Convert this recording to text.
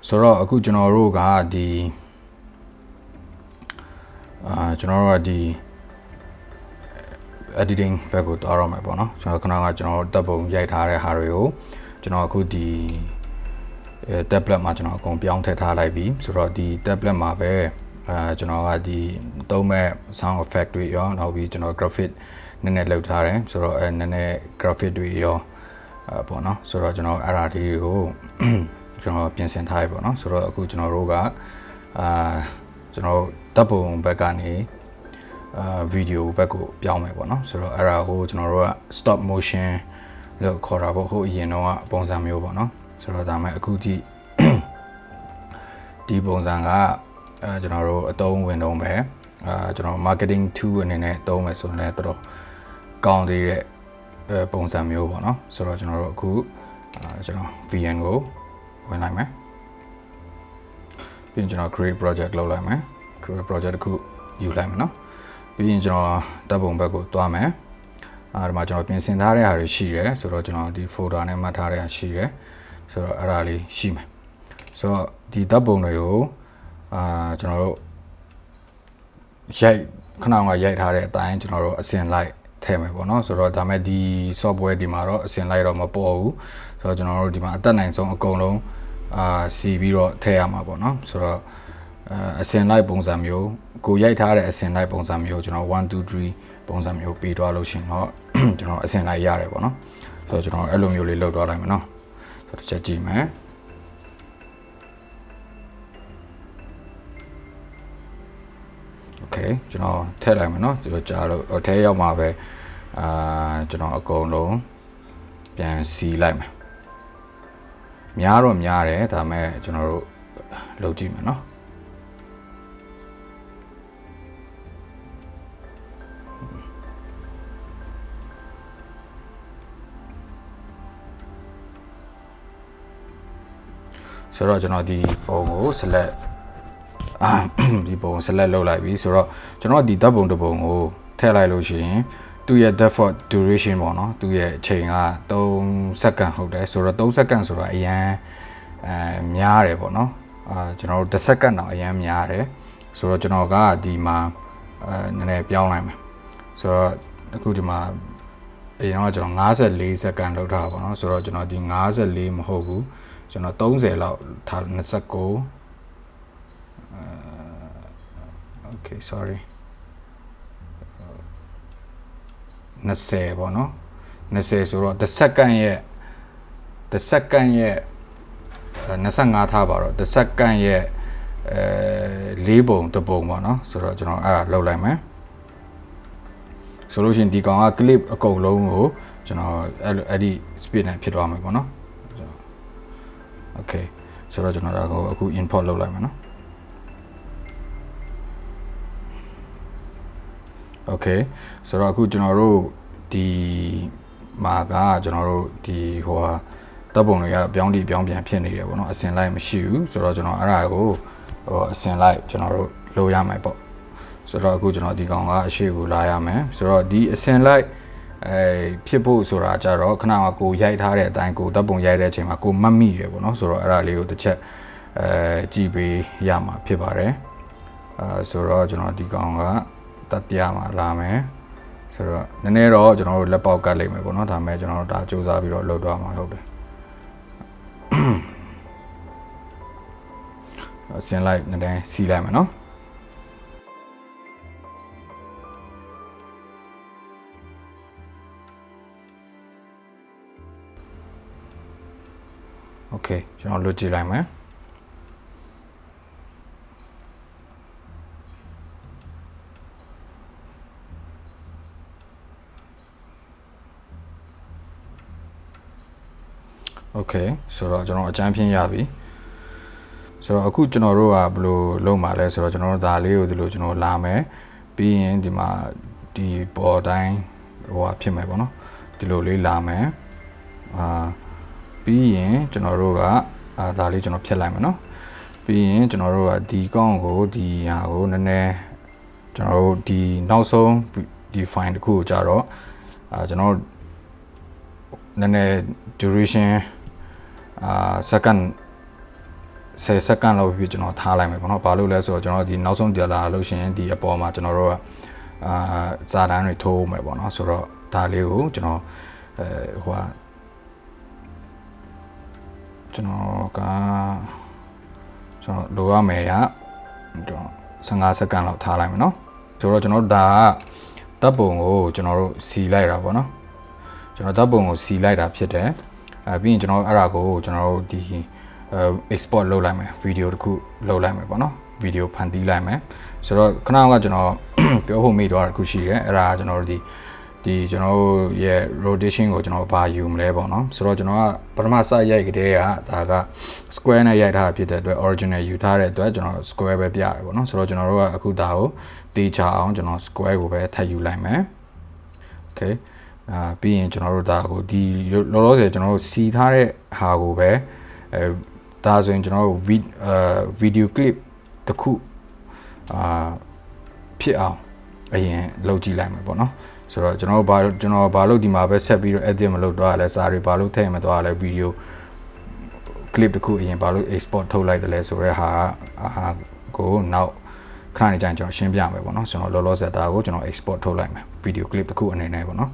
ဆိုတော့အခုကျွန်တော်တို့ကဒီကျွန်တော်တို့ကဒီ editing ဘက်ကိုတွားရမှာပေါ့နော်ကျွန်တော်ခဏကကျွန်တော်တပ်ပုံရိုက်ထားတဲ့ဟာတွေကိုကျွန်တော်အခုဒီ tablet မှာကျွန်တော်အကုန်ပြောင်းထည့်ထားလိုက်ပြီဆိုတော့ဒီ tablet မှာပဲကျွန်တော်ကဒီသုံးမဲ့ sound effect တွေရောနောက်ပြီးကျွန်တော် graphic နည်းနည်းလုပ်ထားတယ်ဆိုတော့နည်းနည်း graphic တွေရောပေါ့နော်ဆိုတော့ကျွန်တော်အဲ့ဒါလေးတွေကိုကျွန်တော်ပြင်ဆင်ထားရပေါ့နော်ဆိုတော့အခုကျွန်တော်တို့ကကျွန်တော်တပ်ပုံဘက်ကနေဗီဒီယိုဘက်ကိုပြောင်းမယ်ပေါ့နော်ဆိုတော့အဲ့ဒါကိုကျွန်တော်တို့က stop motion လို့ခေါ်တာပေါ့ဟိုအရင်တော့ပုံစံမျိုးပေါ့နော်ဆိုတော့ဒါမှအခုကြည့်ဒီပုံစံကကျွန်တော်တို့အသုံးဝင်တော့ပဲကျွန်တော် marketing tool အနေနဲ့သုံးမယ်ဆိုရင်လည်းတော်တော်ကောင်းသေးတဲ့ပုံစံမျိုးပေါ့နော်ဆိုတော့ကျွန်တော်တို့အခုကျွန်တော် VN ကိုဝင်လိုက်မယ်ပြီးရင်ကျွန်တော် create project လုပ်လိုက်မယ် create project တစ်ခုယူလိုက်မယ်နော်ပြီးရင်ကျွန်တော်တပ်ပုံဘက်ကိုတွားမယ်ဒီမှာကျွန်တော်ပြင်ဆင်ထားတဲ့ဟာတွေရှိတယ်ဆိုတော့ကျွန်တော်ဒီ folder နဲ့မှတ်ထားတဲ့ဟာရှိတယ်ဆိုတော့အဲ့ဒါလေးရှိမယ်ဆိုတော့ဒီတပ်ပုံတွေကိုကျွန်တော်တို့ရိုက်ခဏကရိုက်ထားတဲ့အတိုင်းကျွန်တော်တို့အစင်လိုက်ထည့်မယ်ပေါ့နော်ဆိုတော့ဒါမဲ့ဒီ software ဒီမှာတော့အစင်လိုက်တော့မပေါ်ဘူးဆိုတော့ကျွန်တော်တို့ဒီမှာအတက်နိုင်ဆုံးအကုန်လုံးစီပြီးတော့ထည့်ရမှာပေါ့နော်ဆိုတော့အစင်လိုက်ပုံစံမျိုးကိုရိုက်ထားတဲ့အစင်လိုက်ပုံစံမျိုးကျွန်တော်1 2 3ပုံစံမျိုးပေးသွားလို့ရှိရင်တော့ကျွန်တော်အစင်လိုက်ရတယ်ပေါ့နော်ဆိုတော့ကျွန်တော်အဲ့လိုမျိုးလေးလုပ်သွားလိုက်မယ်နော်ဆိုတော့ချက်ကြည့်မယ်โอเคကျွန်တော်ထည့်လိုက်မယ်နော်ဒီလိုကြာလို့ထဲရောက်မှာပဲကျွန်တော်အကုန်လုံးပြန်စီလိုက်မယ်များတော့များတယ်ဒါမဲ့ကျွန်တော်တို့လုပ်ကြည့်မယ်နော်ဆိုတော့ကျွန်တော်ဒီပုံကို select ဒီပုံ select လုပ်လိုက်ပြီဆိုတော့ကျွန်တော်ဒီဓာတ်ပုံတစ်ပုံကိုထည့်လိုက်လို့ရှိရင်သူ့ရဲ့ default duration ပေါ့နော်သူ့ရဲ့အချိန်က3စက္ကန့်ဟုတ်တယ်ဆိုတော့3စက္ကန့်ဆိုတာအရန်များတယ်ပေါ့နော်ကျွန်တော်တို့10စက္ကန့်တော့အရန်များတယ်ဆိုတော့ကျွန်တော်ကဒီမှာနည်းနည်းပြောင်းလိုက်မယ်ဆိုတော့အခုဒီမှာအရင်ကကျွန်တော်54စက္ကန့်လောက်ထားပါတော့ဆိုတော့ကျွန်တော်ဒီ54မဟုတ်ဘူးကျွန်တော်30လောက်ထား29 okay sorry 20ပေါ့နော်20ဆိုတော့10စက္ကန့်ရဲ့25ထားပါတော့10စက္ကန့်ရဲ့4ပုံတစ်ပုံပေါ့နော်ဆိုတော့ကျွန်တော်အဲ့ဒါလောက်လိုက်မယ်ဆိုလို့ရှိရင်ဒီကောင်က clip အကုန်လုံးကိုကျွန်တော်အဲ့ဒီ speed နဲ့ဖြစ်သွားမှာပေါ့နော် okay ဆိုတော့ကျွန်တော်ဒါကိုအခု import လုပ်လိုက်မယ်နော် okay ဆိုတော့အခုကျွန်တော်တို့ဒီမှာကကျွန်တော်တို့ဒီဟိုဟာတပ်ပုံတွေကပြောင်းပြန်ဖြစ်နေတယ်ပေါ့နော်အစင်လိုက်မရှိဘူးဆိုတော့ကျွန်တော်အဲ့ဒါကိုအစင်လိုက်ကျွန်တော်တို့လိုရမယ်ပေါ့ဆိုတော့အခုကျွန်တော်ဒီကောင်ကအရှိကိုလာရမယ်ဆိုတော့ဒီအစင်လိုက်ဖြစ်ဖို့ဆိုတာကြတော့ခဏကကိုရိုက်ထားတဲ့အတိုင်းကိုတပ်ပုံရိုက်တဲ့အချိန်မှာကိုမှတ်မိတယ်ပေါ့နော်ဆိုတော့အဲ့ဒါလေးကိုတစ်ချက်ကြည့်ပေးရမှာဖြစ်ပါတယ်ဆိုတော့ကျွန်တော်ဒီကောင်ကတတိယမှာလာမယ်ဆိုတော့နည်းနည်းတော့ကျွန်တော်တို့လက်ပေါက်ကတ်လိုက်မယ်ပေါ့နော်ဒါမဲ့ကျွန်တော်တို့ဒါစူးစမ်းပြီးတော့လုပ်သွားမှာဟုတ်တယ်ဆင်းလိုက်နည်းနည်းစီးလိုက်မယ်နော်โอเคကျွန်တော်လွတ်ကြည့်လိုက်မယ်โอเคဆိုတော့ကျွန်တော်အကြမ်းဖျင်းရပြီဆိုတော့အခုကျွန်တော်တို့ကဘယ်လိုလုပ်မှာလဲဆိုတော့ကျွန်တော်တို့ဒါလေးကိုဒီလိုကျွန်တော်လာမယ်ပြီးရင်ဒီမှာဒီပေါ်တိုင်းဟိုဟာဖြစ်မယ်ပေါ့နော်ဒီလိုလေးလာမယ်ပြီးရင်ကျွန်တော်တို့ကဒါလေးကျွန်တော်ဖြတ်လိုက်မယ်နော်ပြီးရင်ကျွန်တော်တို့ကဒီကောင်းကိုဒီဟာကိုနည်းနည်းကျွန်တော်တို့ဒီနောက်ဆုံးဒီ file တစ်ခုကိုကြာတော့ကျွန်တော်နည်းနည်း duration second 10 second လောက်ဖြစ်ကျွန်တော်ထားလိုက်မယ်ပေါ့နော်ဘာလို့လဲဆိုတော့ကျွန်တော်ဒီနောက်ဆုံးဒီလာလို့ရှိရင်ဒီအပေါ်မှာကျွန်တော်တို့ကစာတန်းတွေထိုးမယ်ပေါ့နော်ဆိုတော့ဒါလေးကိုကျွန်တော်ဟိုကကျွန်တော်လိုရမယ်ရ15 second လောက်ထားလိုက်မယ်နော်ဆိုတော့ကျွန်တော်ဒါကတပ်ပုံကိုကျွန်တော်တို့စီလိုက်တာပေါ့နော်ကျွန်တော်တပ်ပုံကိုစီလိုက်တာဖြစ်တယ်ပြီးရင်ကျွန်တော်အဲ့ဒါကိုကျွန်တော်တို့ဒီ export လုပ်လိုက်မယ်ဗီဒီယိုတစ်ခုလုပ်လိုက်မယ်ပေါ့နော်ဗီဒီယိုဖန်တီးလိုက်မယ်ဆိုတော့ခဏကကျွန်တော်ပြောဖို့မိတော့တစ်ခုရှိတယ်အဲ့ဒါကျွန်တော်တို့ဒီကျွန်တော်ရဲ့ rotation ကိုကျွန်တော်ဘာယူမလဲပေါ့နော်ဆိုတော့ကျွန်တော်ကပထမစရိုက်ကတည်းကဒါက square နဲ့ရိုက်ထားတာဖြစ်တဲ့အတွက် original ယူထားတဲ့အတွက်ကျွန်တော် square ပဲပြရတယ်ပေါ့နော်ဆိုတော့ကျွန်တော်တို့ကအခုဒါကိုတေချာအောင်ကျွန်တော် square ကိုပဲထပ်ယူလိုက်မယ် okay ပြီးရင်ကျွန်တော်တို့ဒါကိုဒီလောလောဆယ်ကျွန်တော်တို့စီထားတဲ့ဟာကိုပဲဒါဆိုရင်ကျွန်တော်တို့ဗီဒီယို clip တစ်ခုဖြစ်အောင်အရင်လုပ်ကြည့်လိုက်မယ်ပေါ့နော်ဆိုတော့ကျွန်တော်ဘာလို့ဒီမှာပဲဆက်ပြီးတော့ edit မလုပ်တော့လဲစာတွေဘာလို့ထည့်မသွားလဲဗီဒီယို clip တစ်ခုအရင်ဘာလို့ export ထုတ်လိုက်တယ်လဲဆိုတဲ့ဟာကိုနောက်ခဏနေကျရင်ကျွန်တော်ရှင်းပြမယ်ပေါ့နော်ကျွန်တော်လောလောဆယ်ဒါကိုကျွန်တော် export ထုတ်လိုက်မယ်ဗီဒီယို clip တစ်ခုအနေနဲ့ပေါ့နော်